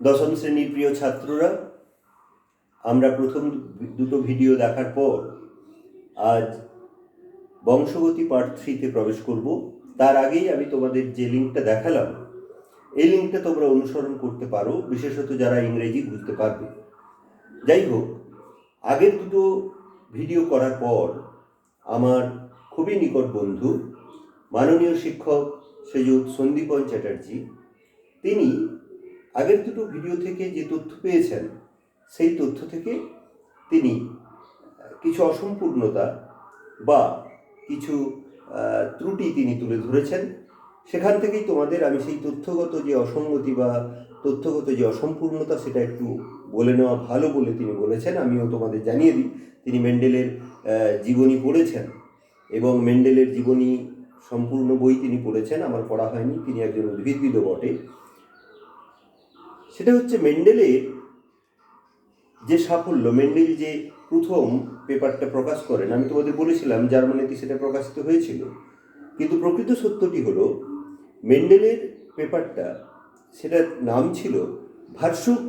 দশম শ্রেণীর প্রিয় ছাত্ররা, আমরা প্রথম দুটো ভিডিও দেখার পর আজ বংশগতি পার্ট 3-তে প্রবেশ করব। তার আগেই আমি তোমাদের যে লিঙ্কটা দেখালাম, এই লিঙ্কটা তোমরা অনুসরণ করতে পারো, বিশেষত যারা ইংরেজি বুঝতে পারবে। যাই হোক, আগের দুটো ভিডিও করার পর আমার খুবই নিকট বন্ধু মাননীয় শিক্ষক শ্রীযুত সন্দীপন চ্যাটার্জি, তিনি আগের দুটো ভিডিও থেকে যে তথ্য পেয়েছেন, সেই তথ্য থেকে তিনি কিছু অসম্পূর্ণতা বা কিছু ত্রুটি তিনি তুলে ধরেছেন। সেখান থেকেই তোমাদের আমি সেই তথ্যগত যে অসঙ্গতি বা তথ্যগত যে অসম্পূর্ণতা, সেটা একটু বলে নেওয়া ভালো বলে তিনি বলেছেন। আমিও তোমাদের জানিয়ে দিই, তিনি মেন্ডেলের জীবনী পড়েছেন এবং মেন্ডেলের জীবনী সম্পূর্ণ বই তিনি পড়েছেন, আমার পড়া হয়নি। তিনি একজন উদ্ভিদবিদও বটে। সেটা হচ্ছে মেন্ডেলের যে সাফল্য, মেন্ডেল যে প্রথম পেপারটা প্রকাশ করেন, আমি তোমাদের বলেছিলাম জার্মানিতে সেটা প্রকাশিত হয়েছিল, কিন্তু প্রকৃত সত্যটি হলো মেন্ডেলের পেপারটা, সেটার নাম ছিল ভার্সুক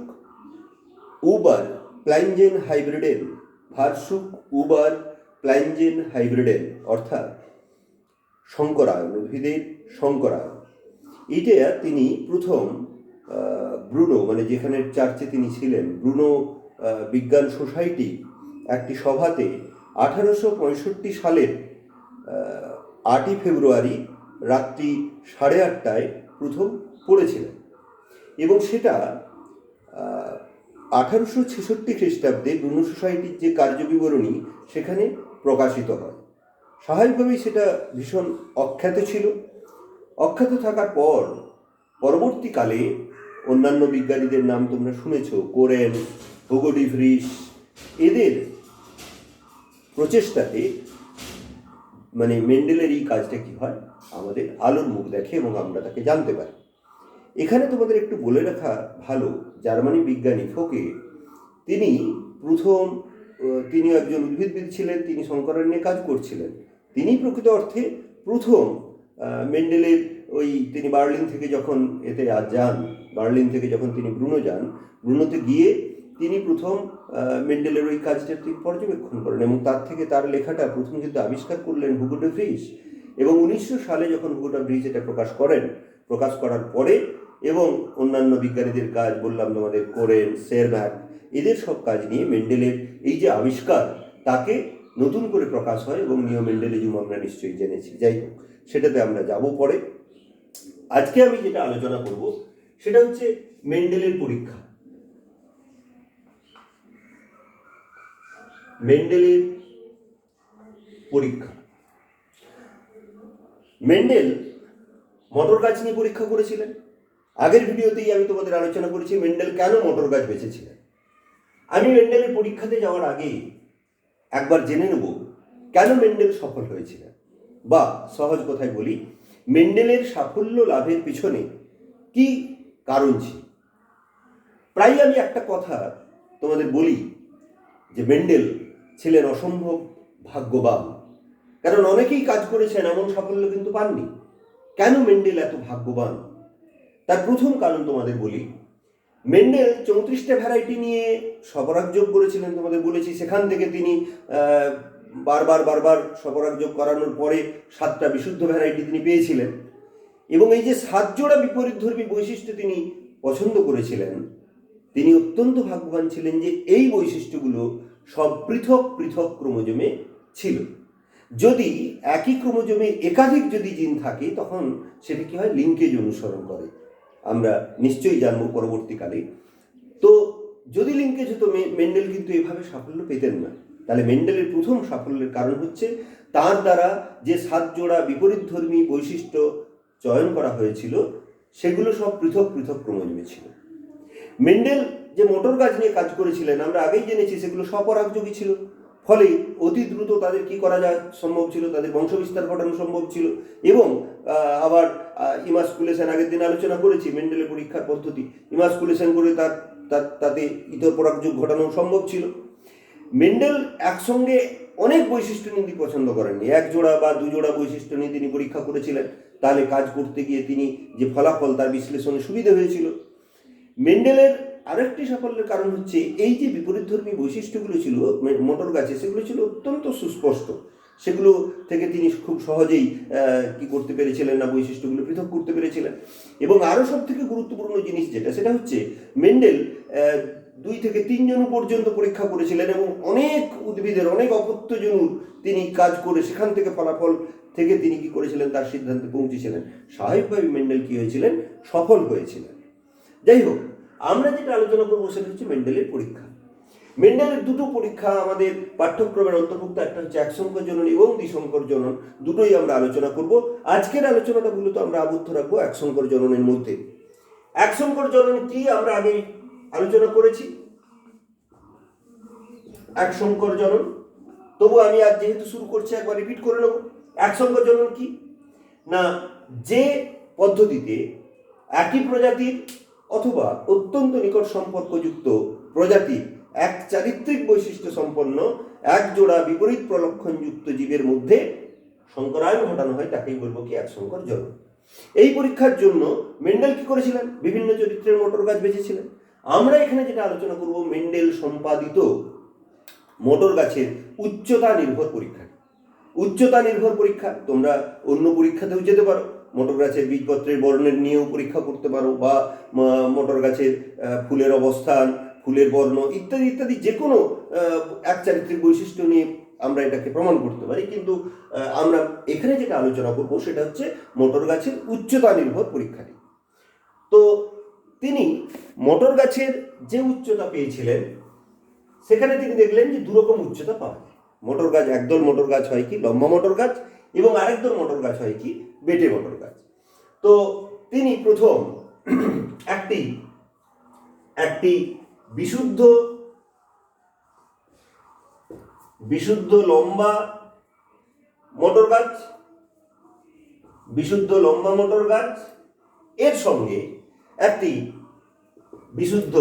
উবার প্লাইনজেন হাইব্রিডেন, ভার্সুক উবার প্লাইনজেন হাইব্রিডেন, অর্থাৎ শঙ্করায়ন, উদ্ভিদের শঙ্করায়ন। এটা তিনি প্রথম ব্রুনো, মানে যেখানে চার্চে তিনি ছিলেন, ব্রুনো বিজ্ঞান সোসাইটি একটি সভাতে 1865 সালের 8ই ফেব্রুয়ারি রাত্রি 8:30টায় প্রথম পড়েছিলেন এবং সেটা 1866 খ্রিস্টাব্দে ব্রুনো সোসাইটির যে কার্যবিবরণী সেখানে প্রকাশিত হয়। স্বাভাবিকভাবেই সেটা ভীষণ অখ্যাত ছিল। অখ্যাত থাকার পর পরবর্তীকালে অন্যান্য বিজ্ঞানীদের নাম তোমরা শুনেছ, কোরেন, হুগো ডি ভ্রিস, এদের প্রচেষ্টাতে মানে মেন্ডেলের এই কাজটা কি হয়, আমাদের আলোর মুখ দেখে এবং আমরা তাকে জানতে পারি। এখানে তোমাদের একটু বলে রাখা ভালো, জার্মানি বিজ্ঞানী ফোকে, তিনি প্রথম, তিনি একজন উদ্ভিদবিদ ছিলেন, তিনি শঙ্করায়ন নিয়ে কাজ করছিলেন। তিনি প্রকৃত অর্থে প্রথম মেন্ডেলের তিনি বার্লিন থেকে যখন যান, বার্লিন থেকে যখন তিনি ব্রুনো যান, ব্রুনোতে গিয়ে তিনি প্রথম মেন্ডেলের ওই কাজটা তিনি পর্যবেক্ষণ করেন এবং তার থেকে তার লেখাটা প্রথম কিন্তু আবিষ্কার করলেন হুগো ডি ভ্রিস। এবং 1900 সালে যখন হুগো ডি ভ্রিস এটা প্রকাশ করার পরে এবং অন্যান্য বিজ্ঞানীদের কাজ বললাম তোমাদের, কোরেন, সেরম্যাক, এদের সব কাজ নিয়ে মেন্ডেলের এই যে আবিষ্কার, তাকে নতুন করে প্রকাশ হয় এবং নিও মেন্ডেলিজম আমরা নিশ্চয়ই জেনেছি। যাই হোক, সেটাতে আমরা যাব পরে। আজকে আমি যেটা আলোচনা করব সেটা হচ্ছে মেন্ডেলের পরীক্ষা। মেন্ডেলের পরীক্ষা। মেন্ডেল মটর গাছ নিয়ে পরীক্ষা করেছিলেন। আগের ভিডিওতেই আমি তোমাদের আলোচনা করেছি মেন্ডেল কেন মটর গাছ বেঁচেছিলেন। আমি মেন্ডেলের পরীক্ষাতে যাওয়ার আগে একবার জেনে নেব কেন মেন্ডেল সফল হয়েছিলেন, বা সহজ কথায় বলি, মেন্ডেলের সাফল্য লাভের পিছনে কি কারণ ছিল। প্রায় আমি একটা কথা তোমাদের বলি যে মেন্ডেল ছিলেন অসম্ভব ভাগ্যবান, কারণ অনেকেই কাজ করেছেন, এমন সাফল্য কিন্তু পাননি। কেন মেন্ডেল এত ভাগ্যবান, তার প্রথম কারণ তোমাদের বলি। মেন্ডেল 34টা ভ্যারাইটি নিয়ে সপরাগযোগ করেছিলেন, তোমাদের বলেছি। সেখান থেকে তিনি বারবার সপরাগযোগ করানোর পরে 7টা বিশুদ্ধ ভ্যারাইটি তিনি পেয়েছিলেন এবং এই যে 7 জোড়া বিপরীতধর্মী বৈশিষ্ট্য তিনি পছন্দ করেছিলেন, তিনি অত্যন্ত ভাগ্যবান ছিলেন যে এই বৈশিষ্ট্যগুলো সব পৃথক পৃথক ক্রোমোজোমে ছিল। যদি একই ক্রোমোজোমে একাধিক যদি জিন থাকে, তখন সেটা কি হয়, লিঙ্কেজ অনুসরণ করে, আমরা নিশ্চয়ই জানবো পরবর্তীকালে। তো যদি লিঙ্কেজ হতো, মেন্ডেল কিন্তু এভাবে সাফল্য পেতেন না। তাহলে মেন্ডেলের প্রথম সাফল্যের কারণ হচ্ছে তার দ্বারা যে 7 জোড়া বিপরীতধর্মী বৈশিষ্ট্য চয়ন করা হয়েছিল, সেগুলো সব পৃথক পৃথক ক্রোমোজোমে ছিল। মেন্ডেল যে মটর গাছ নিয়ে কাজ করেছিলেন, আমরা আগেই জেনেছি, সেগুলো স্বপরাগযোগী ছিল। ফলে অতি দ্রুত তাদের কি করা যায় সম্ভব ছিল, তাদের বংশবিস্তার ঘটানো সম্ভব ছিল। এবং আবার ইমাসকুলেশন, আগের দিন আলোচনা করেছি মেন্ডেলের পরীক্ষার পদ্ধতি, ইমাসকুলেশন করে তাতে ইতর পরাগযোগ ঘটানো সম্ভব ছিল। মেন্ডেল একসঙ্গে অনেক বৈশিষ্ট্য নিয়ে তিনি পছন্দ করেননি, 1 জোড়া বা 2 জোড়া বৈশিষ্ট্য নিয়ে তিনি পরীক্ষা করেছিলেন। তাহলে কাজ করতে গিয়ে তিনি যে ফলাফল, তার বিশ্লেষণে সুবিধা হয়েছিল। মেন্ডেলের আরেকটি সাফল্যের কারণ হচ্ছে এই যে বিপরীতধর্মী বৈশিষ্ট্যগুলো ছিল মোটর গাছে, সেগুলো ছিল অত্যন্ত সুস্পষ্ট। সেগুলো থেকে তিনি খুব সহজেই কি করতে পেরেছিলেন না, বৈশিষ্ট্যগুলো পৃথক করতে পেরেছিলেন। এবং আরও সব থেকে গুরুত্বপূর্ণ জিনিস যেটা, সেটা হচ্ছে মেন্ডেল 2 থেকে 3 জন পর্যন্ত পরীক্ষা করেছিলেন এবং অনেক উদ্ভিদের অনেক অপত্যজনুর তিনি কাজ করে সেখান থেকে ফলাফল থেকে তিনি কি করেছিলেন, তার সিদ্ধান্তে পৌঁছেছিলেন। স্বাভাবিকভাবে মেন্ডেল কি হয়েছিলেন, সফল হয়েছিলেন। যাই হোক, আমরা যেটা আলোচনা করবো সেটা হচ্ছে মেন্ডেলের পরীক্ষা। মেন্ডেলের দুটো পরীক্ষা আমাদের পাঠ্যক্রমের অন্তর্ভুক্ত, একটা হচ্ছে একসংকর জনন এবং দ্বিসংকর জনন, দুটোই আমরা আলোচনা করব। আজকের আলোচনাটা মূলত আমরা আবদ্ধ রাখবো একসংকর জননের মধ্যে। একসংকর জনন কি আমরা আগে আলোচনা করেছি, একসংকর জনন। তবু আমি আজ যেহেতু শুরু করছি একবার রিপিট করে নেব। একসংকর জনন কি না, যে পদ্ধতিতে একই প্রজাতির অথবা অত্যন্ত নিকট সম্পর্কযুক্ত প্রজাতির এক চারিত্রিক বৈশিষ্ট্য সম্পন্ন এক জোড়া বিপরীত প্রলক্ষণযুক্ত জীবের মধ্যে সংকরায়ন ঘটানো হয়, তাকেই বলবো কি একসংকর জনন। এই পরীক্ষার জন্য মেন্ডেল কি করেছিলেন, বিভিন্ন চরিত্রের মোটর গাছ বেঁচেছিলেন। আমরা এখানে যেটা আলোচনা করব মেন্ডেল সম্পাদিত মোটর গাছের উচ্চতা নির্ভর পরীক্ষা। উচ্চতা নির্ভর পরীক্ষা তোমরা অন্য পরীক্ষাতেও যেতে পারো, মোটর গাছের বীজপত্রের বর্ণের নিয়েও পরীক্ষা করতে পারো, বা মোটর গাছের ফুলের অবস্থান, ফুলের বর্ণ ইত্যাদি ইত্যাদি যে কোনো এক চারিত্রিক বৈশিষ্ট্য নিয়ে আমরা এটাকে প্রমাণ করতে পারি। কিন্তু আমরা এখানে যেটা আলোচনা করব সেটা হচ্ছে মোটর গাছের উচ্চতা নির্ভর পরীক্ষাটি। তো তিনি মোটর গাছের যে উচ্চতা পেয়েছিলেন, সেখানে তিনি দেখলেন যে দুরকম উচ্চতা পাওয়া যায়। মোটর গাছ, একদল মোটর গাছ হয় কি লম্বা মোটর গাছ, এবং আরেকদল মোটর গাছ হয় কি বেটে মোটর গাছ। তো তিনি প্রথম একটি বিশুদ্ধ লম্বা মোটর গাছ, এর সঙ্গে একটি বিশুদ্ধ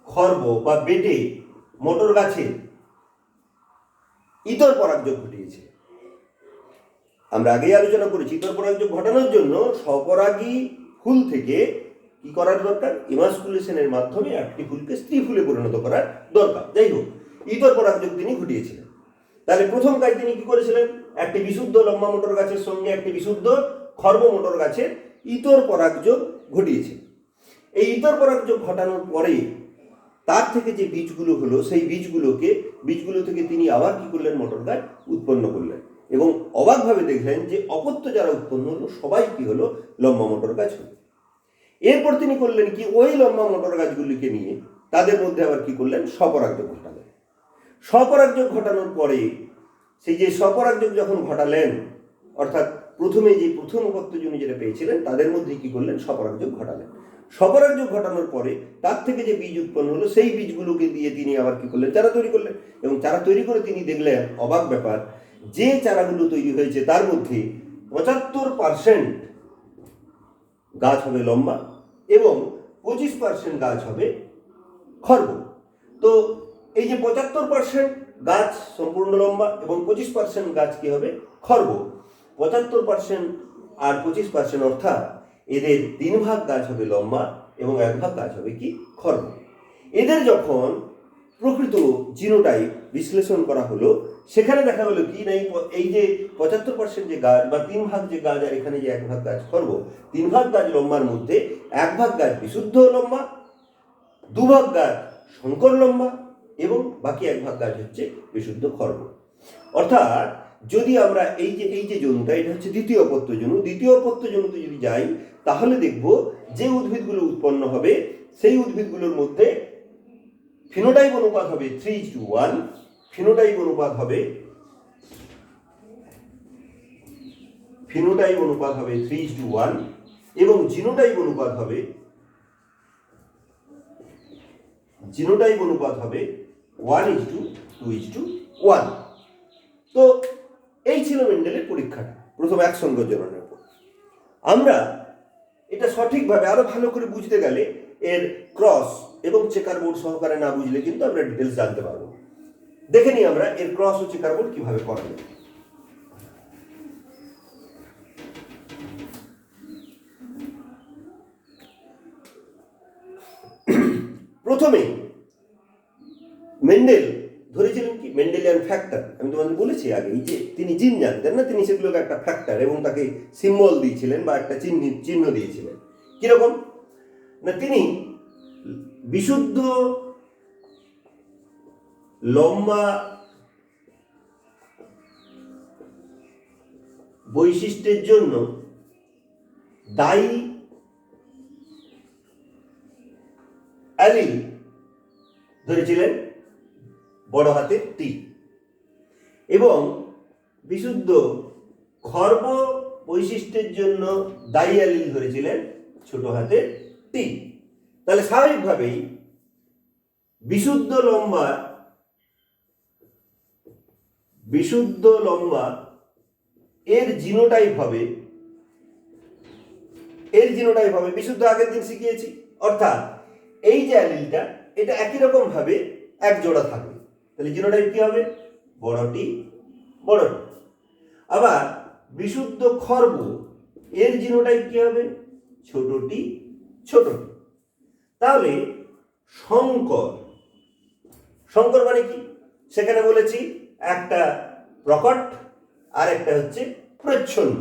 খর্ব বা বেটে মোটর গাছের ইতর পরাগযোগ ঘটিয়েছে। আমরা আগেই আলোচনা করেছি, ইতর পরাগযোগ ঘটানোর জন্য স্বপরাগী ফুল থেকে কি করার দরকার, ইমাস্কুলেশনের মাধ্যমে একটি ফুলকে স্ত্রী ফুলে পরিণত করার দরকার। যাই হোক, ইতর পরাগযোগ তিনি ঘটিয়েছিলেন। তাহলে প্রথম কাজ তিনি কি করেছিলেন, একটি বিশুদ্ধ লম্বা মোটর গাছের সঙ্গে একটি বিশুদ্ধ খর্ব মোটর গাছের ইতর পরাগযোগ ঘটিয়েছেন। এই ইতর পরাগযোগ ঘটানোর পরে তার থেকে যে বীজগুলো হলো, সেই বীজগুলো থেকে তিনি আবার কি করলেন, মোটর গাছ উৎপন্ন করলেন। এবং অবাকভাবে দেখলেন যে অপত্য যারা উৎপন্ন হলো সবাই কি হলো, লম্বা মোটর গাছ হলো। এরপর তিনি করলেন কি, ওই লম্বা মোটর গাছগুলিকে নিয়ে তাদের মধ্যে আবার কি করলেন, স্বপরাগযোগ ঘটালেন। স্বপরাগযোগ ঘটানোর পরে সেই যে স্বপরাগযোগ যখন ঘটালেন, অর্থাৎ প্রথম অপত্যজনী যেটা পেয়েছিলেন তাদের মধ্যে কি করলেন, স্বপরাগযোগ ঘটালেন। স্বপরাগযোগ ঘটানোর পরে তার থেকে যে বীজ উৎপন্ন হলো, সেই বীজগুলোকে দিয়ে তিনি আবার কি করলেন, চারা তৈরি করলেন। এবং চারা তৈরি করে তিনি দেখলেন, অবাক ব্যাপার, যে চারাগুলো তৈরি হয়েছে তার মধ্যে 75% গাছ হবে লম্বা এবং 25% গাছ হবে খর্ব। তো এই যে 75% গাছ সম্পূর্ণ লম্বা এবং 25% গাছ কি হবে, খর্ব। 75% আর 25% অর্থাৎ এদের 3 ভাগ গাছ হবে লম্বা এবং 1 ভাগ গাছ হবে কি, খর্ব। এদের যখন প্রকৃত জিনোটাইপ বিশ্লেষণ করা হলো, সেখানে দেখা হলো কি না, এই যে 75% যে গাছ বা 3 ভাগ যে গাছ আর এখানে যে 1 ভাগ গাছ খর্ব, 3 ভাগ গাছ লম্বার মধ্যে 1 ভাগ গাছ বিশুদ্ধ লম্বা, 2 ভাগ গাছ সংকর লম্বা এবং বাকি 1 ভাগ গাছ হচ্ছে বিশুদ্ধ খর্ব। অর্থাৎ যদি আমরা এই যে জনুটা, এটা হচ্ছে দ্বিতীয় অপত্যজনুতে যদি যাই, তাহলে দেখব যে উদ্ভিদগুলো উৎপন্ন হবে সেই উদ্ভিদগুলোর মধ্যে ফিনোটাইপ অনুপাত হবে 3:1, ফিনোটাইপ অনুপাত হবে 3:1 এবং জিনোটাইপ অনুপাত হবে 1:2:1। তো এই ছিল মেন্ডেলের পরীক্ষাটা, প্রথম একসংকর জননের উপর। আমরা এটা সঠিকভাবে আরো ভালো করে বুঝতে গেলে এর ক্রস এবং চেকার বোর্ড সহকারে না বুঝলে কিন্তু আমরা ডিটেলস জানতে পারবো। দেখে নিই আমরা এর ক্রস ও চেকার বোর্ড কিভাবে করা যায়। প্রথমে মেন্ডেল ধরেছিলেন কি মেন্ডেলিয়ান ফ্যাক্টর। আমি তোমাদের বলেছি আগে যে তিনি জিন জানতেন না, তিনি সেগুলোকে একটা ফ্যাক্টর এবং তাকে সিম্বল দিয়েছিলেন বা একটা চিহ্ন দিয়েছিলেন। কিরকম না, তিনি বিশুদ্ধ লম্বা বৈশিষ্ট্যের জন্য দায়ী অ্যালিল ধরেছিলেন বড় হাতের টি, এবং বিশুদ্ধ খর্ব বৈশিষ্ট্যের জন্য দায়ী অ্যালিল ধরেছিলেন ছোট হাতের টি। তাহলে স্বাভাবিকভাবেই বিশুদ্ধ লম্বা এর জিনোটাইপ হবে বিশুদ্ধ, আগের দিন শিখিয়েছি। অর্থাৎ এই যে অ্যালিলটা এটা একই রকম ভাবে এক জোড়া থাকবে, তাহলে জিনোটাইপ কি হবে? বড় টি। আবার বিশুদ্ধ খর্ব এর জিনোটাইপ কি হবে? ছোট টি। তাহলে শঙ্কর মানে কি? সেখানে বলেছি একটা প্রকট আর একটা হচ্ছে প্রচ্ছন্ন,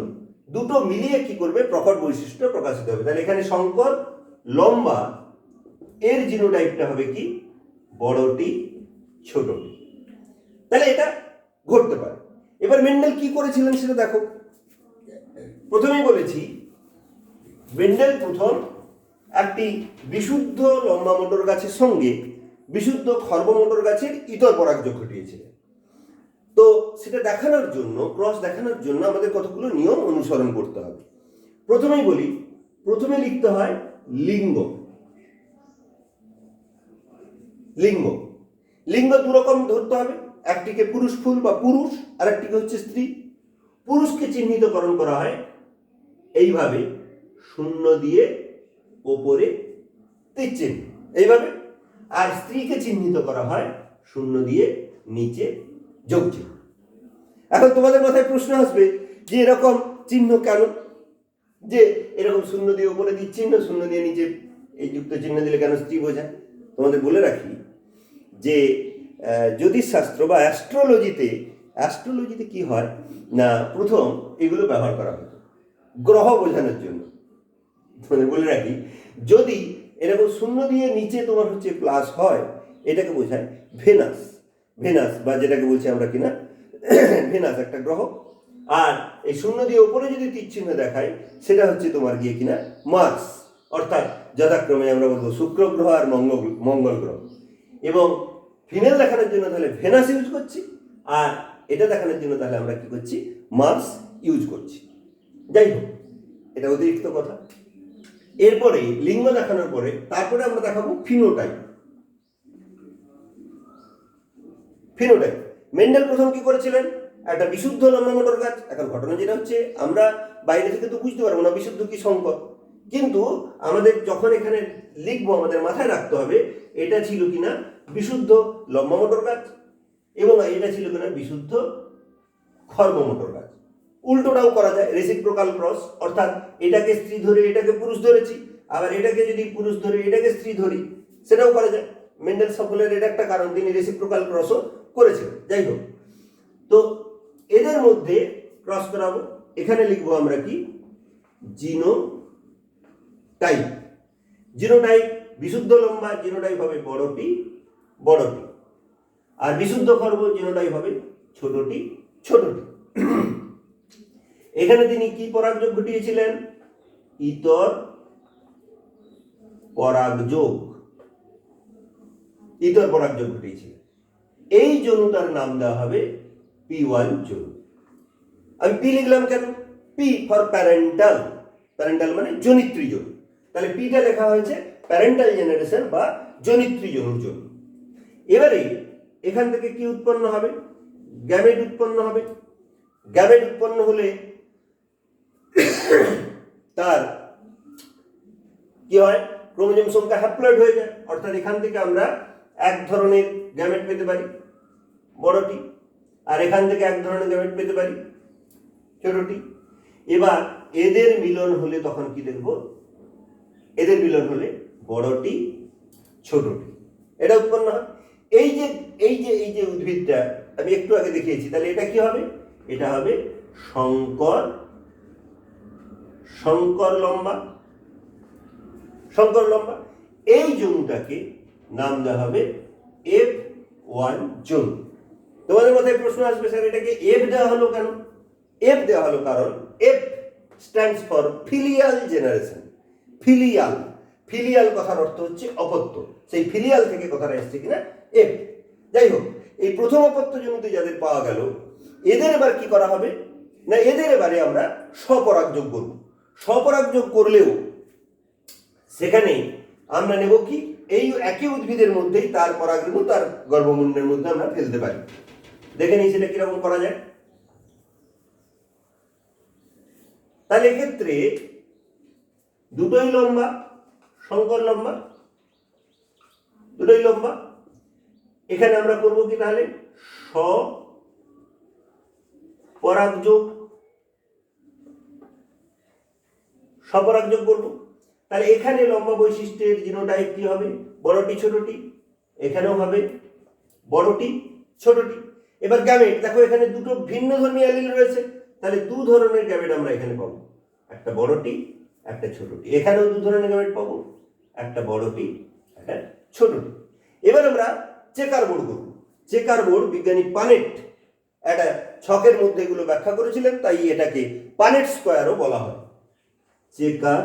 দুটো মিলিয়ে কি করবে? প্রকট বৈশিষ্ট্য প্রকাশিত হবে। তাহলে এখানে শঙ্কর লম্বা এর জিনোটাইপটা হবে কি? বড় টি ছোট টি। তাহলে এটা ঘটতে পারে। এবার মেন্ডেল কি করেছিলেন সেটা দেখো। প্রথমেই বলেছি মেন্ডেল প্রথম একটি বিশুদ্ধ লম্বা মোটর গাছের সঙ্গে বিশুদ্ধ খর্ব মোটর গাছের ইতর পরাগযোগ ঘটিয়েছিলেন। তো সেটা দেখানোর জন্য, ক্রস দেখানোর জন্য আমাদের কতগুলো নিয়ম অনুসরণ করতে হবে। প্রথমেই বলি, প্রথমে লিখতে হয় লিঙ্গ। লিঙ্গ দু রকম ধরতে হবে, একটিকে পুরুষ ফুল বা পুরুষ, আর একটিকে হচ্ছে স্ত্রী। পুরুষকে চিহ্নিতকরণ করা হয় এইভাবে, শূন্য দিয়ে ওপরে তীর চিহ্ন এইভাবে, আর স্ত্রীকে চিহ্নিত করা হয় শূন্য দিয়ে নিচে যোগ চিহ্ন। এখন তোমাদের মাথায় প্রশ্ন আসবে যে এরকম চিহ্ন কেন, যে এরকম শূন্য দিয়ে উপরে তীর চিহ্ন, শূন্য দিয়ে নিচে এই যুক্ত চিহ্ন দিলে কেন স্ত্রী বোঝায়? তোমাদের বলে রাখি যে জ্যোতিষশাস্ত্র বা অ্যাস্ট্রোলজিতে কি হয় না, প্রথম এগুলো ব্যবহার করা হতো গ্রহ বোঝানোর জন্য। তোমাদের বলে রাখি, যদি এরকম শূন্য দিয়ে নিচে তোমার হচ্ছে প্লাস হয়, এটাকে বোঝায় ভেনাস বা যেটাকে বলছি আমরা কিনা ভেনাস একটা গ্রহ। আর এই শূন্য দিয়ে উপরে যদি তীর চিহ্ন দেখায় সেটা হচ্ছে তোমার গিয়ে কিনা মার্স, অর্থাৎ যথাক্রমে আমরা বলবো শুক্র গ্রহ আর মঙ্গল গ্রহ। এবং ফিমেল দেখানোর জন্য তাহলে ভেনাস ইউজ করছি, আর এটা দেখানোর জন্য তাহলে আমরা কি করছি? মার্স ইউজ করছি। যাই হোক, এটা অতিরিক্ত কথা। এরপরে লিঙ্গ দেখানোর পরে তারপরে আমরা দেখাবো ফিনোটাইপ। মেন্ডেল প্রথম কি করেছিলেন? একটা বিশুদ্ধ লম্বা মোটর গাছ। এখন ঘটনা যেটা হচ্ছে, আমরা বাইরে থেকে তো বুঝতে পারবো না বিশুদ্ধ কি শঙ্কর, কিন্তু আমাদের যখন এখানে লিখবো আমাদের মাথায় রাখতে হবে এটা ছিল কিনা বিশুদ্ধ লম্বা মোটর গাছ এবং এটা ছিল কিনা বিশুদ্ধ খর্ব মোটর গাছ। উল্টোটাও করা যায়, রেসিপ্রোকাল ক্রস, অর্থাৎ এটাকে স্ত্রী ধরে এটাকে পুরুষ ধরেছি, আবার এটাকে যদি পুরুষ ধরে এটাকে স্ত্রী ধরি, সেটাও করা যায়। মেন্ডেল সফলের এটা একটা কারণ, তিনি রেসিপ্রোকাল ক্রসও করেছিলেন। যাই হোক, তো এদের মধ্যে ক্রস করাবো। এখানে লিখবো আমরা কি? জিনোটাইপ। বিশুদ্ধ লম্বা জিনোটাইপ হবে বড় টি। আর বিশুদ্ধ খর্ব জিনোটাইপ হবে ছোট টি। এখানে তিনি কি পরাগযোগ ঘটিয়েছিলেন? ইতর পরাগযোগ ঘটিয়েছিলেন। এই জনুটার নাম দেওয়া হবে P1 জনু। আমি পি লিখলাম কেন? পি ফর প্যারেন্টাল মানে জনিত্রী জনু। তাহলে পিটা লেখা হয়েছে প্যারেন্টাল জেনারেশন বা জনিত্রী জনুর জন্য। এবারে এখান থেকে কি উৎপন্ন হবে? গ্যামেট উৎপন্ন হবে। গ্যামেট উৎপন্ন হলে তার কি হয়? ক্রোমোজোম সংখ্যা হ্যাপ্লয়েড হয়ে যায়, অর্থাৎ এখান থেকে আমরা এক ধরনের গ্যামেট পেতে পারি বড়টি, আর এখান থেকে এক ধরনের গ্যামেট পেতে পারি ছোটটি। এবার এদের মিলন হলে তখন কি দেখব? এদের মিলন হলে বড়টি ছোটটি। এটা উৎপন্ন হয়। এই যে এই যে উদ্ভিদটা আমি একটু আগে দেখিয়েছি, তাহলে এটা কি হবে? এটা হবে শঙ্কর লম্বা। শঙ্কর লম্বা। এই জনুটাকে নাম দেওয়া হবে F1 জনু। তোমাদের মাথায় প্রশ্ন আসবে, স্যার এটাকে এফ দেওয়া হলো কেন? এফ দেওয়া হলো কারণ F stands for filial generation. Filial কথার অর্থ হচ্ছে অপত্য, সেই ফিলিয়াল থেকে কথাটা এসছে কিনা এফ। যাই হোক, এই প্রথম অপত্য জনুতে যাদের পাওয়া গেল, এদের এবার কি করা হবে না, এদের এবারে আমরা স্বপরাগযোগ করব। স্বপরাগযোগ করলেও সেখানে আমরা নেব কি, এই একই উদ্ভিদের মধ্যেই তার পরাগরেণু তার গর্ভমুণ্ডের মধ্যে আমরা ফেলতে পারি। দেখে নিই সেটা কিরকম করা যায়। তাহলে এক্ষেত্রে দুটোই লম্বা, শঙ্কর লম্বা, দুটোই লম্বা। এখানে আমরা করব কি তাহলে স্বপরাগযোগ করব। তাহলে এখানে লম্বা বৈশিষ্ট্যের জিনোটাইপ কি হবে? বড়টি ছোটটি। এখানেও হবে বড়টি ছোটটি। এবার গ্যামেট দেখো, এখানে দুটো ভিন্ন ধর্মী অ্যালিল রয়েছে, তাহলে দু ধরনের গ্যামেট আমরা এখানে পাবো, একটা বড়টি একটা ছোটটি। এখানেও দু ধরনের গ্যামেট পাবো, একটা বড়টি একটা ছোটটি। এবার আমরা চেকার বোর্ড করব। চেকার বোর্ড বিজ্ঞানী পানেট একটা ছকের মধ্যে এগুলো ব্যাখ্যা করেছিলেন, তাই এটাকে পানেট স্কোয়ারও বলা হয়। চেকার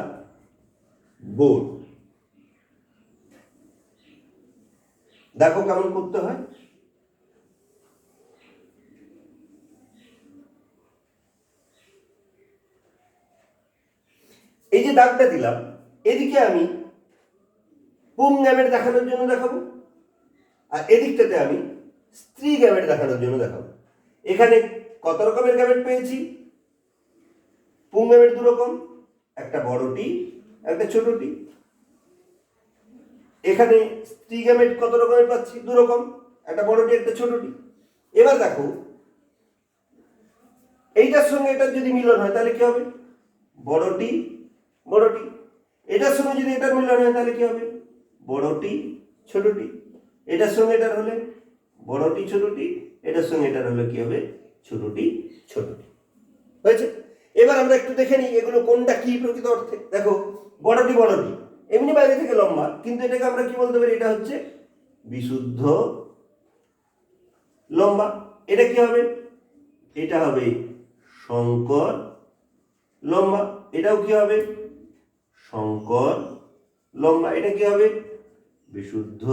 বোর্ড দেখো কেমন করতে হয়। এই যে দাগটা দিলাম, এদিকে আমি পুং গ্যামেট দেখানোর জন্য দেখাবো, আর এদিকটাতে আমি স্ত্রী গ্যামেট দেখানোর জন্য দেখাবো। এখানে কত রকমের গ্যামেট পেয়েছি? পুং গ্যামেট দু রকম, একটা বড়টি একটা ছোটটি। এখানে স্ত্রী গ্যামেট কত রকমের পাচ্ছি? দু রকম, একটা বড়টি একটা ছোটটি। এবার দেখো, এইটার সঙ্গে এটার যদি মিলন হয় তাহলে কি হবে? বড়টি বড়টি। এটার সঙ্গে যদি এটার মিলন হয় তাহলে কি হবে? বড়টি ছোটটি। এটার সঙ্গে এটার হলে বড়টি ছোটটি, এটার সঙ্গে এটার হলে কি হবে? ছোটটি ছোটটি। হয়েছে? এবার আমরা একটু দেখে নিই এগুলো কোনটা কি প্রকৃত অর্থে। দেখো, বড়টি এমনি বাইরে থেকে লম্বা, কিন্তু এটাকে আমরা কি বলতে পারি? এটা হচ্ছে বিশুদ্ধ লম্বা। এটা কি হবে? এটা হবে শঙ্কর লম্বা। এটাও কি হবে? শঙ্কর লম্বা। এটা কি হবে? বিশুদ্ধ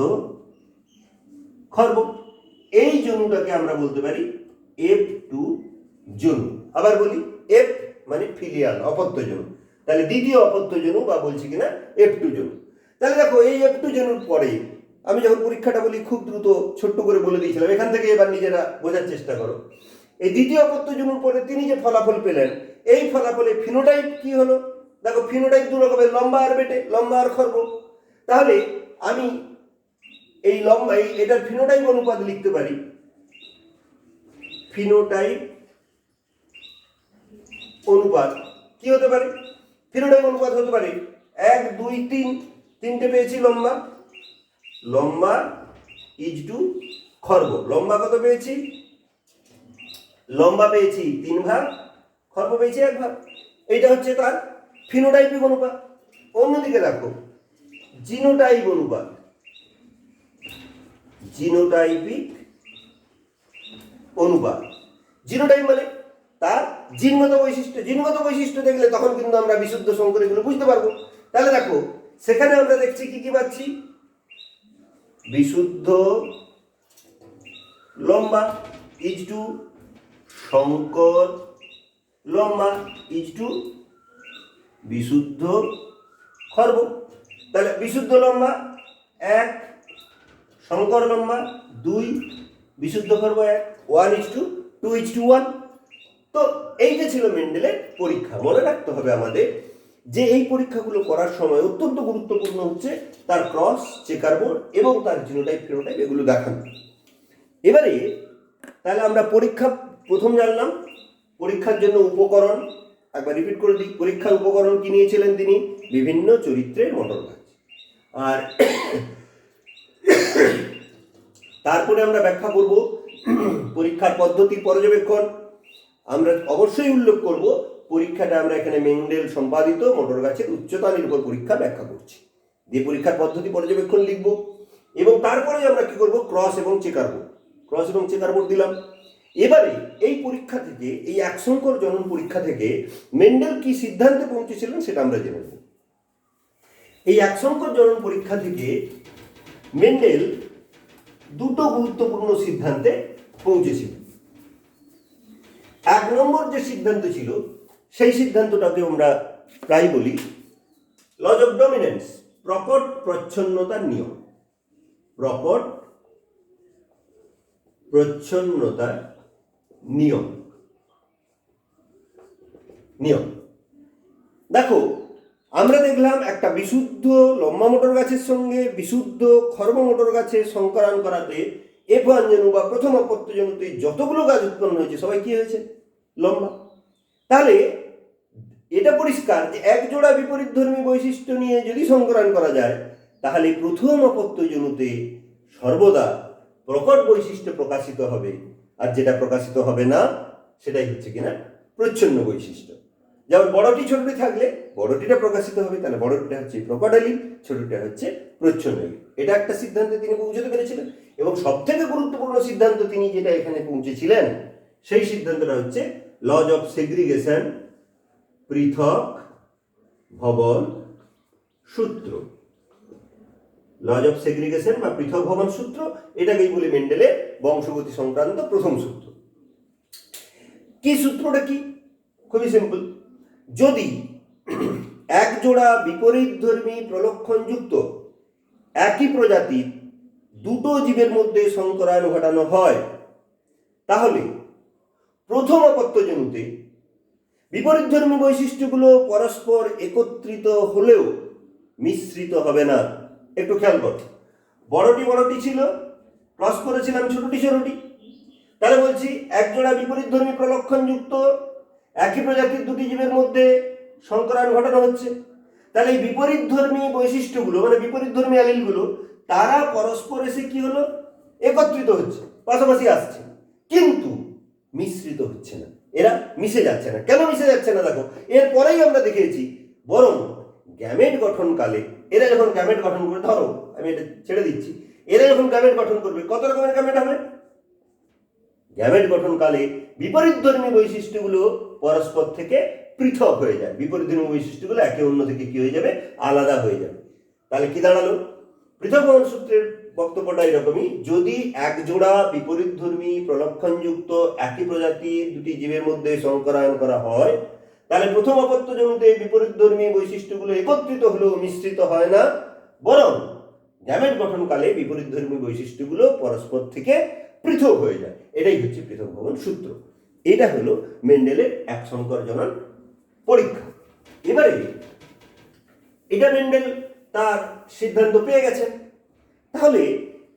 খর্ব। এই জনুটাকে আমরা বলতে পারি F2 জনু। আবার বলি, F মানে ফিলিয়াল অপত্য জনু, তাহলে দ্বিতীয় অপত্য জনু বা বলছি কিনা F2 জনু। তাহলে দেখো, এই F2 জনুর পরে আমি যখন পরীক্ষাটা বলি খুব দ্রুত ছোট্ট করে বলে দিয়েছিলাম, এখান থেকে এবার নিজেরা বোঝার চেষ্টা করো। এই দ্বিতীয় অপত্য জনুর পরে তিনি যে ফলাফল পেলেন, এই ফলাফলে ফিনোটাইপ কি হলো? দেখো, ফিনোটাইপ দু রকমের, লম্বা আর বেটে, লম্বা আর খর্ব। তাহলে আমি এই লম্বা এটার ফিনোটাইপ অনুপাত লিখতে পারি। ফিনোটাইপ অনুপাত কি হতে পারে? ফিনোটাইপ অনুপাত হতে পারে 1 2 3। তিনটে পেয়েছি লম্বা, লম্বা ইজ টু খর্ব। লম্বা কত পেয়েছি? লম্বা পেয়েছি 3 ভাগ, খর্ব পেয়েছি 1 ভাগ। এইটা হচ্ছে তার ফিনোটাইপিক অনুপাত। অন্যদিকে দেখো, জিনোটাইপ অনুপাত। জিনোটাইপিক অনুপাত, জিনোটাইপ মানে তার জিনগত বৈশিষ্ট্য। জিনগত বৈশিষ্ট্য দেখলে তখন কিন্তু আমরা বিশুদ্ধ শঙ্কর এগুলো বুঝতে পারবো। তাহলে দেখো, সেখানে আমরা দেখছি কি কি পাচ্ছি? বিশুদ্ধ লম্বা ইজ টু শঙ্কর লম্বা ইজ টু বিশুদ্ধ খর্ব। তাহলে বিশুদ্ধ লম্বা 1, শঙ্কর লম্বা 2, বিশুদ্ধ খর্ব 1, 1:2:1। তো এইটা ছিল মেন্ডেলের পরীক্ষা। মনে রাখতে হবে আমাদের যে এই পরীক্ষাগুলো করার সময় অত্যন্ত গুরুত্বপূর্ণ হচ্ছে তার ক্রস, চেকার বোর্ড এবং তার জিনোটাইপ ফিনোটাইপ এগুলো দেখানো। এবারে তাহলে আমরা পরীক্ষা প্রথম জানলাম। পরীক্ষার জন্য উপকরণ একবার রিপিট করে দিই। পরীক্ষার উপকরণ কি নিয়েছিলেন তিনি? বিভিন্ন চরিত্রের মটর গাছ। আর তারপরে আমরা ব্যাখ্যা করব পরীক্ষার পদ্ধতি পর্যবেক্ষণ। আমরা অবশ্যই উল্লেখ করব পরীক্ষাটা আমরা এখানে মেন্ডেল সম্পাদিত মোটর গাছের উচ্চতা নির্ভর পরীক্ষা ব্যাখ্যা করছি, যে পরীক্ষার পদ্ধতি পর্যবেক্ষণ লিখব। এবং তারপরে আমরা কি করব, ক্রস এবং চেকার বোর্ড, ক্রস এবং চেকার বোর্ড দিলাম। এবারে এই পরীক্ষা থেকে, এই এক সংকর জনন পরীক্ষা থেকে মেন্ডেল কি সিদ্ধান্তে পৌঁছেছিলেন সেটা আমরা জেনে নেব। এই এক সংকর জনন পরীক্ষা থেকে মেন্ডেল দুটো গুরুত্বপূর্ণ সিদ্ধান্তে পৌঁছেছিলেন। এক নম্বর যে সিদ্ধান্ত ছিল সেই সিদ্ধান্তটাকে আমরা প্রায় বলি লজ অফ ডমিনেন্স, প্রকট প্রচ্ছন্নতার নিয়ম। প্রকট প্রচ্ছন্নতার নিয়ম। দেখো, আমরা দেখলাম একটা বিশুদ্ধ লম্বা মোটর গাছের সঙ্গে বিশুদ্ধ খর্ব মোটর গাছের সংকরান করাতে F1 জনু বা প্রথম অপত্য জনুতে যতগুলো গাছ উৎপন্ন হয়েছে সবাই কি হয়েছে, লম্বা। তাহলে এটা পরিষ্কার যে এক জোড়া বিপরীতধর্মী বৈশিষ্ট্য নিয়ে যদি সংকরান করা যায় তাহলে প্রথম অপত্য জনুতে সর্বদা প্রকট বৈশিষ্ট্য প্রকাশিত হবে, আর যেটা প্রকাশিত হবে না সেটাই হচ্ছে কিনা প্রচ্ছন্ন বৈশিষ্ট্য। যেমন বড়টি ছোটটি থাকলে বড়টিটা প্রকাশিত হবে, তাহলে বড়টিটা হচ্ছে প্রকট এলিল, ছোটটা হচ্ছে প্রচ্ছন্ন এলিল। এটা একটা সিদ্ধান্তে তিনি পৌঁছতে পেরেছিলেন। এবং সব থেকে গুরুত্বপূর্ণ সিদ্ধান্ত তিনি যেটা এখানে পৌঁছেছিলেন সেই সিদ্ধান্তটা হচ্ছে লজ অফ সেগ্রিগেশন, পৃথক ভবন সূত্র। লজ অফ সেগ্রিগেশন বা পৃথক ভবন সূত্র, এটাকেই বলি মেন্ডেলের বংশগতি সংক্রান্ত প্রথম সূত্র। কি সূত্রটা কি? খুবই সিম্পল। যদি এক জোড়া বিপরীতধর্মী প্রলক্ষণযুক্ত একই প্রজাতির দুটো জীবের মধ্যে সংকরায়ন ঘটানো হয় তাহলে প্রথম অপত্য জনুতে বিপরীতধর্মী বৈশিষ্ট্যগুলো পরস্পর একত্রিত হলেও মিশ্রিত হবে না। একটু খেয়াল কর, বড়টি বড়টি ছিল, ক্রস করেছিলাম ছোটটি ছোটটি, তাহলে বলছি এক জোড়া বিপরীতধর্মী প্রলক্ষণযুক্ত একই প্রজাতির দুটি জীবের মধ্যে সংকরায়ন ঘটানো হচ্ছে। তাহলে এই বিপরীতধর্মী বৈশিষ্ট্যগুলো মানে বিপরীতধর্মী অ্যালিলগুলো তারা পরস্পর এসে কি হলো, একত্রিত হচ্ছে, পাশাপাশি আসছে, কিন্তু মিশ্রিত হচ্ছে না, এরা মিশে যাচ্ছে না। কেন মিশে যাচ্ছে না? দেখো, এরপরেই আমরা দেখেছি বরং গ্যামেট গঠনকালে এরা যখন গ্যামেট গঠন করে, ধরো আমি এটা ছেড়ে দিচ্ছি, এরা যখন গ্যামেট গঠন করবে কত রকমের গ্যামেট হবে? গ্যামেট গঠনকালে বিপরীতধর্মী বৈশিষ্ট্যগুলো পরস্পর থেকে পৃথক হয়ে যায়, বিপরীতধর্মী বৈশিষ্ট্যগুলো একে অন্য থেকে কি হয়ে যাবে, আলাদা হয়ে যাবে। তাহলে কি দাঁড়ালো? পৃথক ভবন সূত্রের বক্তব্যটা এরকমই, যদি এক জোড়া বিপরীতধর্মী প্রলক্ষণযুক্ত একই প্রজাতির দুটি জীবের মধ্যে সংকরায়ন করা হয় তাহলে প্রথম অপত্য জনুতে বিপরীতধর্মী বৈশিষ্ট্যগুলো একত্রিত হলেও মিশ্রিত হয় না, বরং গ্যামেট গঠনকালে বিপরীতধর্মী বৈশিষ্ট্যগুলো পরস্পর থেকে পৃথক হয়ে যায়। এটাই হচ্ছে পৃথক ভবন সূত্র। এটা হলো মেন্ডেলের এক সংকর জনন পরীক্ষা। এবারে এটা মেন্ডেল তার সিদ্ধান্ত পেয়ে গেছেন। তাহলে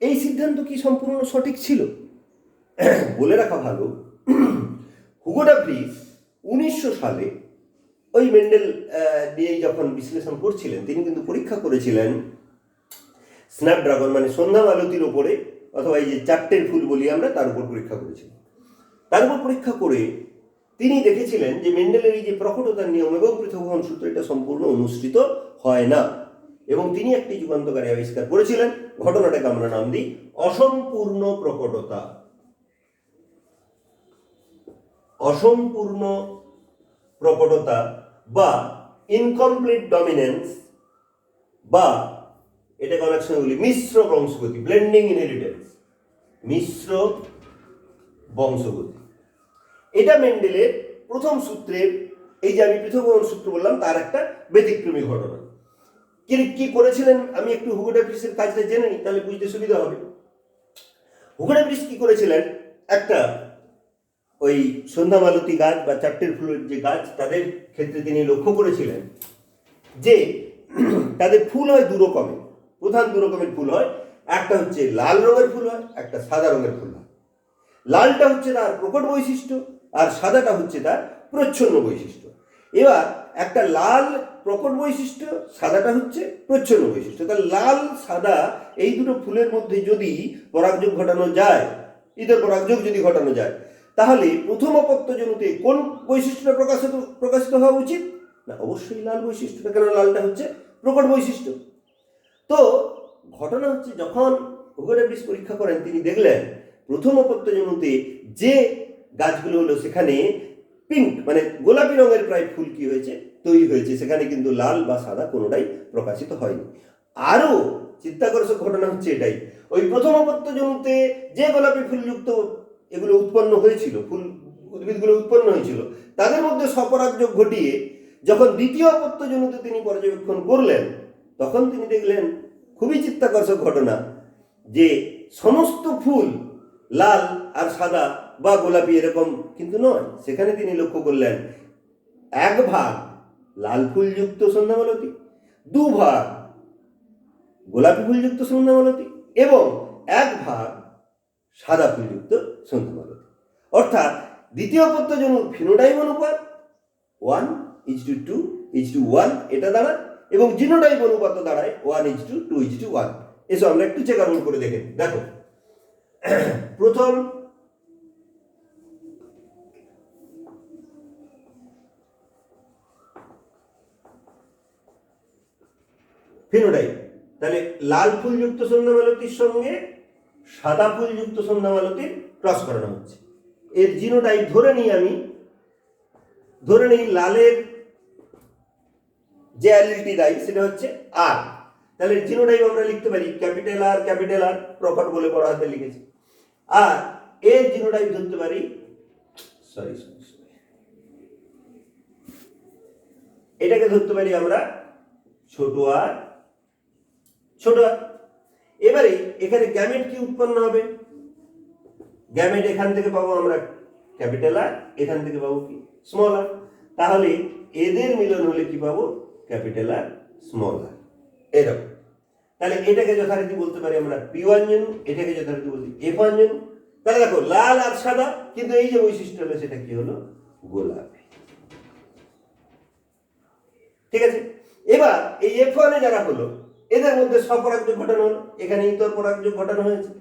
এই সিদ্ধান্ত কি সম্পূর্ণ সঠিক ছিল? বলে রাখা ভালো, হুগো ডা ভ্রিস 1900 সালে ওই মেন্ডেল নিয়ে যখন বিশ্লেষণ করছিলেন তিনি কিন্তু পরীক্ষা করেছিলেন স্ন্যাপড্রাগন মানে সন্ধ্যা মালতীর ওপরে, অথবা এই যে চারটের ফুল বলি আমরা, তার উপর পরীক্ষা করেছিলেন। তার উপর পরীক্ষা করে তিনি দেখেছিলেন যে মেন্ডেলের এই যে প্রকটতার নিয়ম এবং পৃথক ভবন সূত্র এটা সম্পূর্ণ অনুসৃত হয় না, এবং তিনি একটি যুগান্তকারী আবিষ্কার করেছিলেন। ঘটনাটাকে আমরা নাম দিই অসম্পূর্ণ প্রকটতা। অসম্পূর্ণ প্রকটতা বা ইনকমপ্লিট ডমিনেন্স, বা এটাকে অনেক সময় বলি মিশ্র বংশগতি, ব্লেন্ডিং ইনহেরিটেন্স, মিশ্র বংশগতি। এটা মেন্ডেলের প্রথম সূত্রের, এই যে আমি পৃথক ভবন সূত্র বললাম, তার একটা ব্যতিক্রমী ঘটনা। কি করেছিলেন আমি একটু হুগো ডা ভ্রিসের কাজটা জেনে নিই, তাহলে বুঝতে সুবিধা হবে। হুগো ডা ভ্রিস কি করেছিলেন, একটা ওই সন্ধ্যা মালতী গাছ বা চারটের ফুলের যে গাছ তাদের ক্ষেত্রে তিনি লক্ষ্য করেছিলেন যে তাদের ফুল হয় দু রকমের, প্রধান দু রকমের ফুল হয়। একটা হচ্ছে লাল রঙের ফুল হয়, একটা সাদা রঙের ফুল হয়। লালটা হচ্ছে তার প্রকট বৈশিষ্ট্য আর সাদাটা হচ্ছে তার প্রচ্ছন্ন বৈশিষ্ট্য। এবার একটা লাল প্রকট বৈশিষ্ট্য, সাদাটা হচ্ছে প্রচ্ছন্ন বৈশিষ্ট্য। তাহলে লাল সাদা এই দুটো ফুলের মধ্যে যদি পরাগযোগ ঘটানো যায়, ইতর পরাগযোগ যদি ঘটানো যায়, তাহলে প্রথম অপত্যজনুতে কোন বৈশিষ্ট্যটা প্রকাশিত হওয়া উচিত? না, অবশ্যই লাল বৈশিষ্ট্যটা। কেন? লালটা হচ্ছে প্রকট বৈশিষ্ট্য। তো ঘটনা হচ্ছে, যখন হুগোডাব্রিস পরীক্ষা করেন তিনি দেখলেন প্রথম অপত্যজনুতে যে গাছগুলো হলো সেখানে পিঙ্ক মানে গোলাপি রঙের প্রায় ফুল কি হয়েছে, তৈরি হয়েছে, সেখানে কিন্তু লাল বা সাদা কোনোটাই প্রকাশিত হয়নি। আরও চিত্তাকর্ষক ঘটনা হচ্ছে এটাই, ওই প্রথম অপত্যজনুতে যে গোলাপি ফুলযুক্ত এগুলো উৎপন্ন হয়েছিল, ফুল উদ্ভিদগুলো উৎপন্ন হয়েছিল, তাদের মধ্যে স্বপরাগযোগ ঘটিয়ে যখন দ্বিতীয় অপত্যজনুতে তিনি পর্যবেক্ষণ করলেন, তখন তিনি দেখলেন খুবই চিত্তাকর্ষক ঘটনা যে সমস্ত ফুল লাল আর সাদা বা গোলাপি এরকম কিন্তু নয়। সেখানে তিনি লক্ষ্য করলেন এক ভাগ লাল ফুলযুক্ত সন্ধ্যামালতী, দু ভাগ গোলাপি ফুলযুক্ত সন্ধ্যামালতী এবং এক ভাগ সাদা ফুলযুক্ত সন্ধ্যামালতী। অর্থাৎ দ্বিতীয় অপত্যজনুর ফিনোটাইপ অনুপাত 1:2:1 এটা দাঁড়ায়, এবং জিনোটাইপ অনুপাত দাঁড়ায় 1:2:1। এসব আমরা একটু চেক আউট করে দেখে দেখো। প্রথম ফিনোটাইপ, তাহলে লাল ফুলযুক্ত সন্ধ্যামালতীর সঙ্গে সাদা ফুলযুক্ত সন্ধ্যামালতীর ক্রস করানো হচ্ছে। এর জিনোটাইপ ধরে নিই লালের যে অ্যালিলটি দেয় সেটা হচ্ছে আর। তাহলে জিনোটাইপ আমরা লিখতে পারি ক্যাপিটাল আর, প্রকট বলে বড় হাতে লিখেছি। আর এর জিনোটাইপ ধরতে পারি এটাকে ধরতে পারি আমরা ছোট আর। এবারে এখানে গ্যামেট কি উৎপন্ন হবে? গ্যামেট এখান থেকে পাবো আমরা ক্যাপিটাল আর, এখান থেকে পাবো কি স্মল আর। তাহলে এদের মিলন হলে কি পাবো? ক্যাপিটাল আর স্মল আর, এরকম। তাহলে এটাকে যথারীতি বলতে পারি আমরা P1 জনু, এটাকে যথারীতি বলছি F1 জনু। তাহলে দেখো লাল আর সাদা, কিন্তু এই যে বৈশিষ্ট্য হলো সেটা কি হলো? গোলাপি। ঠিক আছে, এবার এই F1 এ যারা হলো এদের মধ্যে স্বপরাগযোগ ঘটানো হলো, এখানে ইতর পরাগযোগ ঘটানো হয়েছে,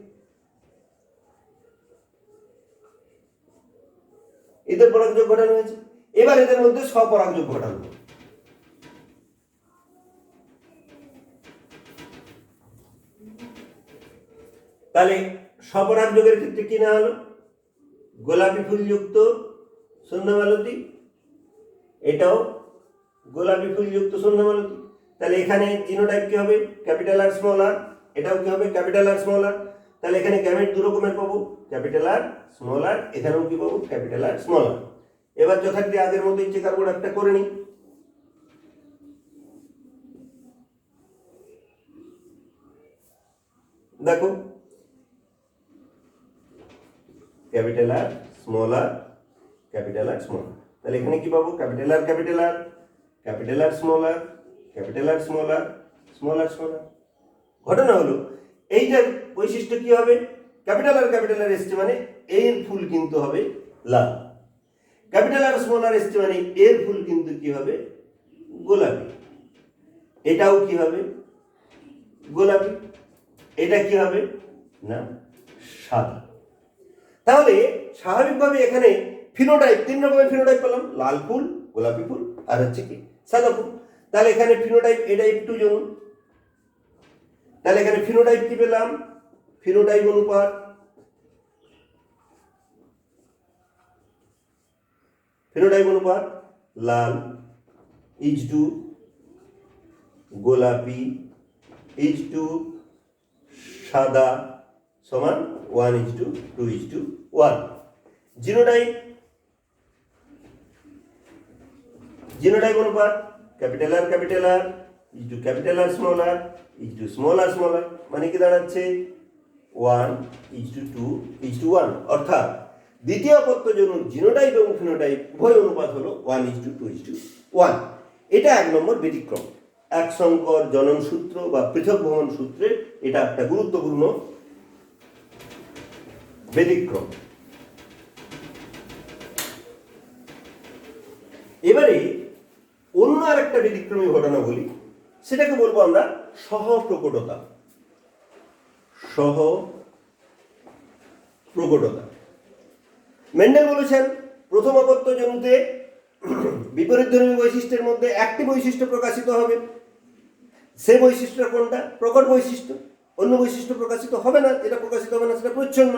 ইতর পরাগযোগ ঘটানো হয়েছে। এবার এদের মধ্যে স্বপরাগযোগ ঘটানো হলো। তাহলে স্বপরাগযোগের ক্ষেত্রে কি না হলো? গোলাপি ফুলযুক্ত সন্ধ্যামালতী, এটাও গোলাপি ফুলযুক্ত সন্ধ্যামালতী। তাহলে এখানে জিনোটাইপ কি হবে? ক্যাপিটাল আর স্মল আর। এটাও কি হবে? Capital R small R. তাহলে এখানে গ্যামেট দু রকমের পাবো, ক্যাপিটাল আর স্মল আর, এখানেও কি পাবো? ক্যাপিটাল আর স্মল আর। এবার যথারীতি আগের মতো ইচ্ছে কার্বন একটা করে নিই। দেখো capital R small R, capital R small R. তাহলে এখানে কি পাবো? Capital R capital R, capital R small R, capital R small R, small R small R. ঘটনা হলো এইটার বৈশিষ্ট্য কি হবে? ক্যাপিটাল আর এসছে মানে এর ফুল কিন্তু হবে লাল, ক্যাপিটাল আর স্মল আর এসছে মানে এর ফুল কিন্তু কি হবে? গোলাপি। এটাও কি হবে? গোলাপি। এটা কি হবে? না, সাদা। তাহলে স্বাভাবিকভাবে এখানে ফিনোটাইপ, তিন রকমের ফিনোটাইপ পেলাম, লাল ফুল, গোলাপি ফুল আর হচ্ছে কি সাদা ফুল। তাহলে এখানে ফিনোটাইপ এটা একটু জন্য, তাহলে এখানে ফিনোটাইপ কি পেলাম? ফিনোটাইপ অনুপাত লাল ইজটু গোলাপি ইজটু সাদা সমান 1:2:1। জিনোটাইপ অনুপাত capital R is to capital R is to small R, মানে কি দাঁড়াচ্ছে? 1:2:1। অর্থাৎ দ্বিতীয় অপত্যজনুর জিনোটাইপ এবং ফিনোটাইপ উভয় অনুপাত হলো 1:2:1। এটা 1 নম্বর ব্যতিক্রম। এক সংকর জনন সূত্র বা পৃথক ভ্রমণ সূত্রে এটা একটা গুরুত্বপূর্ণ ব্যতিক্রম। এবারে অন্য আর একটা ব্যতিক্রমী ঘটনা বলি, সেটাকে বলবো আমরা সহপ্রকটতা। সহ প্রকটতা। মেন্ডেল বলেছেন প্রথম অপত্যজনুতে বিপরীতধর্মী বৈশিষ্ট্যের মধ্যে একটি বৈশিষ্ট্য প্রকাশিত হবে। সে বৈশিষ্ট্যটা কোনটা? প্রকট বৈশিষ্ট্য। অন্য বৈশিষ্ট্য প্রকাশিত হবে না, যেটা প্রকাশিত হবে না সেটা প্রচ্ছন্ন।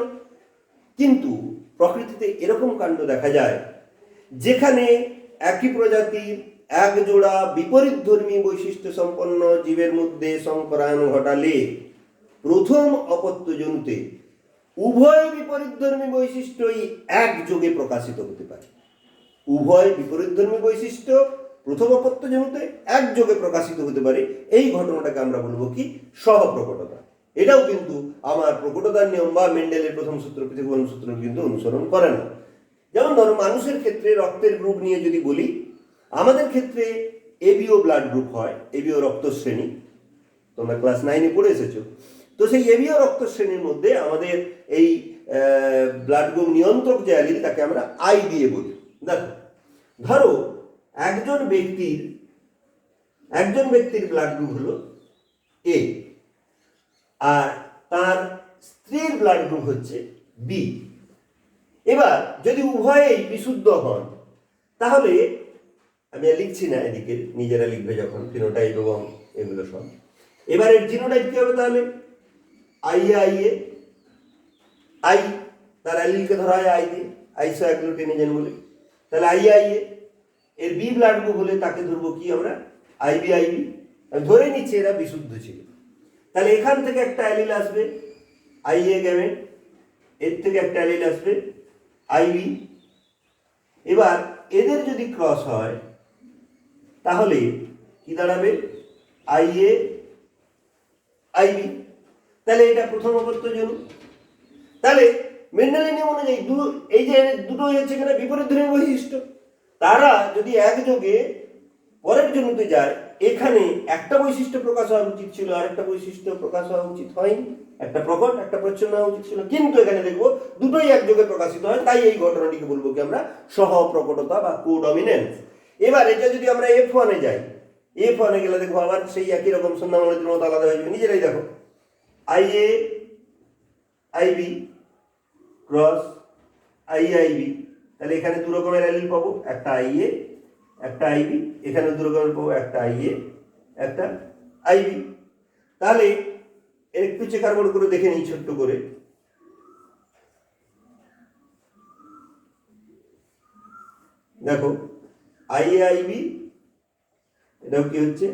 কিন্তু প্রকৃতিতে এরকম কাণ্ড দেখা যায় যেখানে একই প্রজাতির এক জোড়া বিপরীতধর্মী বৈশিষ্ট্য সম্পন্ন জীবের মধ্যে সংকরায়ন ঘটালে প্রথম অপত্যজনুতে উভয় বিপরীতধর্মী বৈশিষ্ট্যই একযোগে প্রকাশিত হতে পারে। উভয় বিপরীতধর্মী বৈশিষ্ট্য প্রথম অপত্যজনুতে একযোগে প্রকাশিত হতে পারে। এই ঘটনাটাকে আমরা বলবো কি? সহপ্রকটতা। এটাও কিন্তু আমার প্রকটতার নিয়ম বা মেন্ডেলের প্রথম সূত্র পৃথকীকরণ সূত্র কিন্তু অনুসরণ করে না। যেমন ধরো মানুষের ক্ষেত্রে রক্তের গ্রুপ নিয়ে যদি বলি, আমাদের ক্ষেত্রে এবিও ব্লাড গ্রুপ হয়, এবিও রক্ত শ্রেণী, তোমরা ক্লাস 9-এ পড়ে এসেছো। তো সেই এবিও রক্ত শ্রেণীর মধ্যে আমাদের এই ব্লাড গ্রুপ নিয়ন্ত্রক যে অ্যালিল তাকে আমরা আই দিয়ে বলি। দেখো, ধরো একজন ব্যক্তির ব্লাড গ্রুপ হলো এ, আর তার স্ত্রীর ব্লাড গ্রুপ হচ্ছে বি। এবার যদি উভয়েই বিশুদ্ধ হন তাহলে, আমি আর লিখছি না, এদিকে নিজেরা লিখবে যখন, ফিনোটাইপ এবং এগুলো সব। এবার এর জিনোটাইপ কি হবে? তাহলে আই তার অ্যালিলকে ধরা হয় আই দিয়ে, আইসোঅ্যাগ্লুটিনোজেন বলে। তাহলে আইএ এর বি ব্লাড গ্রুপ হলে তাকে ধরবো কি আমরা? আইবি। আমি ধরে নিচ্ছি এরা বিশুদ্ধ ছিল। তাহলে এখান থেকে একটা অ্যালিল আসবে আইএ গ্যামেট, এর থেকে একটা অ্যালিল আসবে আইবি। এবার এদের যদি ক্রস হয় তাহলে কি দাঁড়াবে? IA IB. তাহলে এটা প্রথম অপত্যজনু। তাহলে মেন্ডেলের নিয়ম অনুযায়ী এই যে দুটোই হচ্ছে এখানে বিপরীতধর্মী বৈশিষ্ট্য, তারা যদি একযোগে পরের জনুতে যায়, এখানে একটা বৈশিষ্ট্য প্রকাশ হওয়া উচিত ছিল, আর একটা বৈশিষ্ট্য প্রকাশ হওয়া উচিত হয়নি। একটা প্রকট, একটা প্রচ্ছন্ন হওয়া উচিত ছিল, কিন্তু এখানে দেখবো দুটোই একযোগে প্রকাশিত হয়। তাই এই ঘটনাটিকে বলবো কি আমরা? সহপ্রকটতা বা কোডমিনেন্স। এবার এটা যদি আমরা F1-এ যাই, F1-এ গেলে দেখবো আবার সেই একই রকম সন্ধ্যামূলতির মতো আলাদা হয়ে যাবে। নিজেরাই দেখো, আইএ আইবি ক্রস আইবি। তাহলে এখানে দু রকমের অ্যালিল পাবো, একটা আইএ একটা আইবি। এখানে দু রকমের পাবো, একটা আইএ একটা আইবি। তাহলে একটু চেকার বোর্ড করে দেখে নিই ছোট্ট করে। দেখো, আইএ আইবি, এটাও কি হচ্ছে?